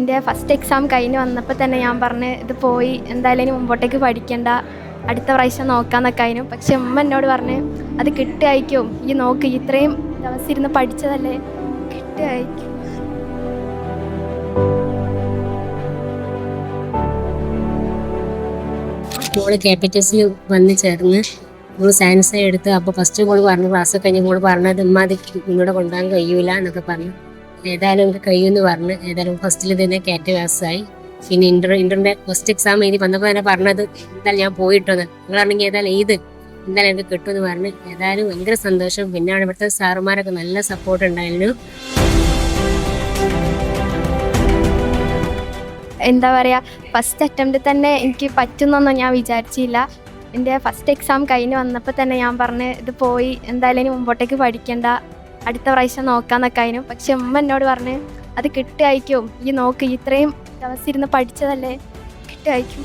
എൻ്റെ first exam കഴിഞ്ഞ് വന്നപ്പോൾ തന്നെ ഞാൻ പറഞ്ഞ് ഇത് പോയി എന്തായാലും ഇനി മുമ്പോട്ടേക്ക് പഠിക്കണ്ട, അടുത്ത പ്രാവശ്യം നോക്കാമെന്നൊക്കെ ആയിരുന്നു. പക്ഷെ ഉമ്മ എന്നോട് പറഞ്ഞ് അത് കിട്ടുമായിരിക്കും, ഈ നോക്ക് ഇത്രയും ദിവസം ഇരുന്ന് പഠിച്ചതല്ലേ, കിട്ടുമായിരിക്കും. മോള് KPTC വന്ന് ചേർന്ന് മോള് സയൻസ് എടുത്ത്. അപ്പോൾ ഫസ്റ്റ് മോള് പറഞ്ഞു, ക്ലാസ് കഴിഞ്ഞ് മോള് പറഞ്ഞത് ഉമ്മാതി നിങ്ങളോട് കൊണ്ടുപോകാൻ കഴിയൂല എന്നൊക്കെ പറഞ്ഞു. ഏതായാലും എനിക്ക് കഴിയുമെന്ന് പറഞ്ഞ് ഏതായാലും ഫസ്റ്റിൽ തന്നെ കയറ്റി പാസ്സായി. പിന്നെ ഇന്ററിന്റെ ഫസ്റ്റ് എക്സാം എഴുതി വന്നപ്പോൾ തന്നെ പറഞ്ഞത് എന്തായാലും ഞാൻ പോയിട്ടോന്ന്, നിങ്ങളാണെങ്കിൽ ഏതായാലും എന്തായാലും എനിക്ക് കിട്ടുമെന്ന് പറഞ്ഞ് ഏതായാലും ഭയങ്കര സന്തോഷം. പിന്നെയാണ് ഇവിടുത്തെ സാറുമാരൊക്കെ നല്ല സപ്പോർട്ട് ഉണ്ടായിരുന്നു. എന്താ പറയുക, ഫസ്റ്റ് അറ്റംപ്റ്റ് തന്നെ എനിക്ക് പറ്റുന്നൊന്നും ഞാൻ വിചാരിച്ചില്ല. എൻ്റെ ഫസ്റ്റ് എക്സാം കഴിഞ്ഞ് വന്നപ്പോൾ തന്നെ ഞാൻ പറഞ്ഞ് ഇത് പോയി എന്തായാലും ഇനി മുമ്പോട്ടേക്ക് പഠിക്കണ്ട, അടുത്ത പ്രാവശ്യം നോക്കാമെന്നൊക്കെ ആയിരുന്നു. പക്ഷെ ഉമ്മ എന്നോട് പറഞ്ഞ് അത് കിട്ടുമായിരിക്കും, ഈ നോക്ക് ഇത്രയും ദിവസം ഇരുന്ന് പഠിച്ചതല്ലേ, കിട്ടുമായിരിക്കും.